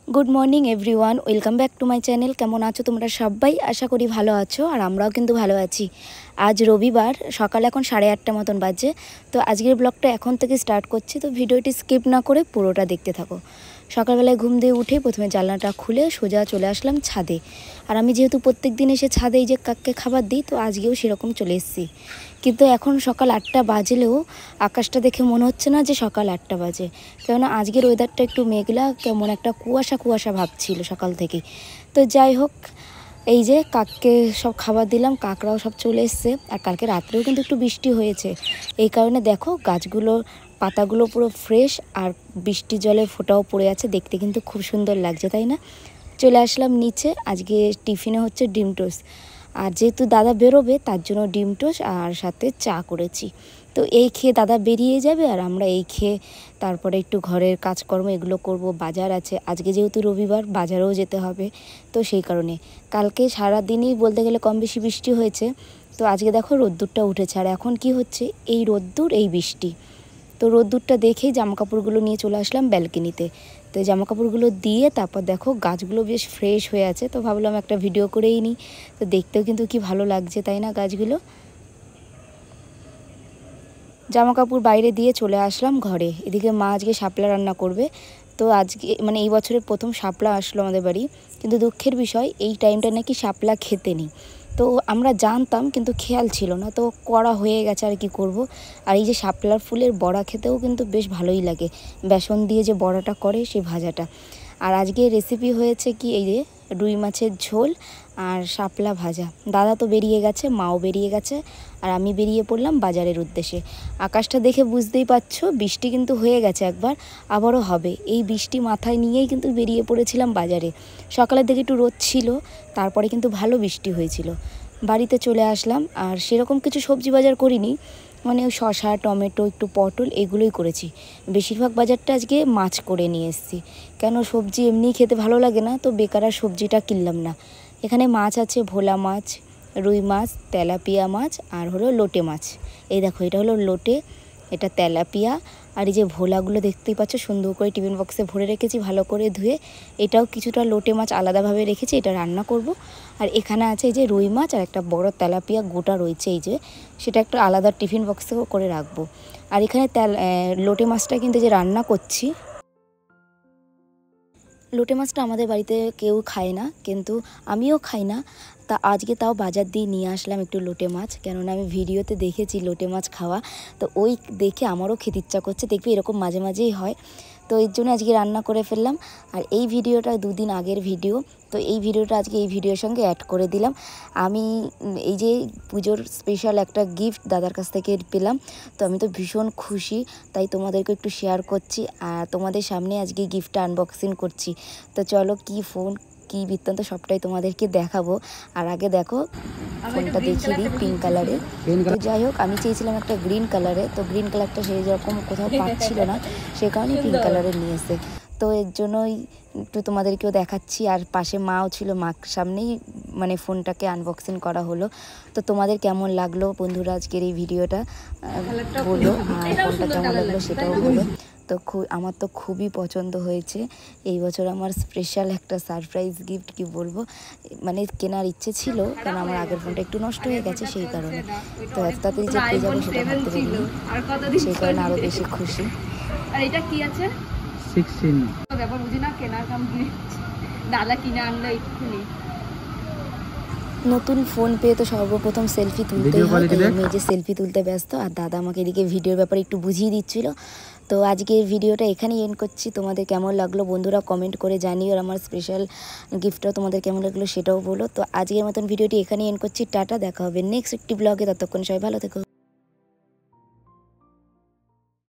Good morning everyone welcome back to my channel. केमन आछो तोमरा सबाई? आशा करी भालो आछो और आमराओ किन्तु भालो आछि। आज रविवार सकाल एखन 8:30 मतन बाजे। तो आजकेर ब्लगटा एखन थेके स्टार्ट करछि। तो भिडियोटी स्किप ना करे पुरोटा देखते थाको। सकाल बेलाय घुम दिए उठे प्रथमे जानलाटा खुले सोजा चले आसलाम छादे। और आमी जेहेतु प्रत्येक दिन एसे छादे जे काकके खाबार दिई, तो आजकेও सेरकम चले एसेछि। किन्तु एखन सकाल 8टा बाजलेও आकाशटा देखे मने हच्छे ना जे सकाल 8टा बाजे, केनना आजकेर वेदारटा एकटु मेघला, केमन एकटा कुयाशा कुयाशा भाब छिलो सकाल थेकेई। तो যাই হোক এই যে কাককে সব খাবার দিলাম, কাকরাও সব চলে এসেছে। আর কালকে রাত্রেও কিন্তু একটু বৃষ্টি হয়েছে, এই কারণে দেখো গাছগুলোর পাতাগুলো পুরো ফ্রেশ আর বৃষ্টির জলের ফোঁটাও পড়ে আছে, দেখতে কিন্তু খুব সুন্দর লাগছে, তাই না? চলে আসলাম নিচে। আজকে টিফিনে হচ্ছে ডিম টোস্ট, আর যেহেতু দাদা বেরোবে তার জন্য ডিম টোস্ট আর সাথে চা করেছি। তো এই খেয়ে দাদা বেরিয়ে যাবে আর আমরা এই খেয়ে তারপরে একটু ঘরের কাজকর্ম এগুলো করব। বাজার আছে আজকে, যেহেতু রবিবার বাজারেও যেতে হবে, তো সেই কারণে কালকে সারাদিনই বলতে গেলে কম বেশি বৃষ্টি হয়েছে। তো আজকে দেখো রোদ্দুরটা উঠেছে, আর এখন কি হচ্ছে এই রোদ্দুর এই বৃষ্টি। তো রোদ্দুরটা দেখেই জামাকাপড়গুলো নিয়ে চলে আসলাম ব্যালকনিতে। তো জামাকাপড়গুলো দিয়ে তারপর দেখো গাছগুলো বেশ ফ্রেশ হয়ে আছে, তো ভাবলাম একটা ভিডিও করেই নিই। তো দেখতেও কিন্তু কি ভালো লাগছে, তাই না গাছগুলো? জামাকাপড় বাইরে দিয়ে চলে আসলাম ঘরে। এদিকে মা আজকে শাপলা রান্না করবে। তো আজকে মানে এই বছরের প্রথম শাপলা আসলো আমাদের বাড়ি, কিন্তু দুঃখের বিষয় এই টাইমটা নাকি শাপলা খেতে নেই। তো আমরা জানতাম কিন্তু খেয়াল ছিল না, তো করা হয়ে গেছে আর কি করব। আর এই যে শাপলার ফুলের বড়া খেতেও কিন্তু বেশ ভালোই লাগে, বেসন দিয়ে যে বড়াটা করে সেই ভাজাটা। আর আজকে রেসিপি হয়েছে কি এই যে রুই মাছের ঝোল আর শাপলা ভাজা। দাদা তো বেরিয়ে গেছে, মাও বেরিয়ে গেছে, আর আমি বেরিয়ে পড়লাম বাজারের উদ্দেশ্যে। আকাশটা দেখে বুঝতেই পারছো বৃষ্টি কিন্তু হয়ে গেছে একবার, আবারও হবে। এই বৃষ্টি মাথায় নিয়েই কিন্তু বেরিয়ে পড়েছিলাম বাজারে। সকালের দিকে একটু রোদ ছিল, তারপরে কিন্তু ভালো বৃষ্টি হয়েছিল। বাড়িতে চলে আসলাম, আর সেরকম কিছু সবজি বাজার করিনি, মানে ওই শসা টমেটো একটু পটল এগুলোই করেছি। বেশিরভাগ বাজারটা আজকে মাছ করে নিয়ে এসেছি, কেন সবজি এমনি খেতে ভালো লাগে না, তো বেকার আর সবজিটা কিনলাম না। এখানে মাছ আছে ভোলা মাছ, রুই মাছ, তেলাপিয়া মাছ আর হলো লোটে মাছ। এই দেখো এটা হলো লোটে, এটা তেলাপিয়া, আর এই যে ভোলাগুলো দেখতেই পাচ্ছ সুন্দর করে টিফিন বক্সে ভরে রেখেছি ভালো করে ধুয়ে। এটাও কিছুটা লোটে মাছ আলাদাভাবে রেখেছি, এটা রান্না করব। আর এখানে আছে এই যে রুই মাছ আর একটা বড় তেলাপিয়া গোটা রয়েছে, এই যে সেটা একটা আলাদা টিফিন বক্সেও করে রাখবো। আর এখানে লোটে মাছটা কিন্তু যে রান্না করছি, লোটে মাছটা আমাদের বাড়িতে কেউ খায় না, কিন্তু আমিও খাই না। তা আজকে তাও বাজার দিয়ে নিয়ে আসলাম একটু লোটে মাছ, কেননা আমি ভিডিওতে দেখেছি লোটে মাছ খাওয়া, তো ওই দেখে আমারও খেতে ইচ্ছা করছে। দেখবি এরকম মাঝে মাঝেই হয়, তো এর জন্য আজকে রান্না করে ফেললাম। আর এই ভিডিওটা 2 দিন আগের ভিডিও, তো এই ভিডিওটা আজকে এই ভিডিওর সঙ্গে অ্যাড করে দিলাম। আমি এই যে পুজোর স্পেশাল একটা গিফট দাদার কাছ থেকে পেলাম, তো আমি তো ভীষণ খুশি, তাই তোমাদেরকে একটু শেয়ার করছি। আর তোমাদের সামনে আজকে গিফটটা আনবক্সিং করছি। তো চলো কি ফোন কি বৃত্তান্ত সবটাই তোমাদেরকে দেখাবো। আর আগে দেখো ফোনটা দেখিয়ে দিই, পিঙ্ক কালারের। তো যাই হোক আমি চেয়েছিলাম একটা গ্রিন কালারে, তো গ্রিন কালারটা সেই রকম কোথাও পাচ্ছিল না, সে কারণে পিঙ্ক কালারের নিয়ে এসে। তো এর জন্যই একটু তোমাদেরকেও দেখাচ্ছি। আর পাশে মাও ছিল, মার সামনেই মানে ফোনটাকে আনবক্সিং করা হলো। তো তোমাদের কেমন লাগলো বন্ধুরা আজকের এই ভিডিওটা বলো, আর ফোনটা কেমন লাগলো সেটাও বলো। তো আমার তো খুবই পছন্দ হয়েছে। এই বছর আমার স্পেশাল একটা সারপ্রাইজ গিফট, কি বলবো, মানে কেনার ইচ্ছে ছিল, কারণ আমার আগের ফোনটা একটু নষ্ট হয়ে গেছে সেই কারণে। তো এত তাড়াতাড়ি যে পেয়ে যাবো সেটা ভাবতে পারিনি, সেই কারণে আরও বেশি খুশি। আর এটা কি আছে 16 ব্যাপার বুঝি না, কেনার কাম কি দাদা কিনে আনলো এক্ষুনি। নতুন ফোন পেয়ে তো সর্বপ্রথম সেলফি তুলতেই হয়, আমি যে সেলফি তুলতে ব্যস্ত, আর দাদা আমাকে এদিকে ভিডিওর ব্যাপারে একটু বুঝিয়ে দিচ্ছিল। তো আজকের ভিডিওটা এখানেই এন্ড করছি। তোমাদের কেমন লাগলো বন্ধুরা কমেন্ট করে জানিও, আর আমার স্পেশাল গিফটটাও তোমাদের কেমন লাগলো সেটাও বলো। তো আজকের মতন ভিডিওটি এখানেই এন্ড করছি, টাটা, দেখা হবে নেক্সট একটি ব্লগে, ততক্ষণ সবাই ভালো থেকো।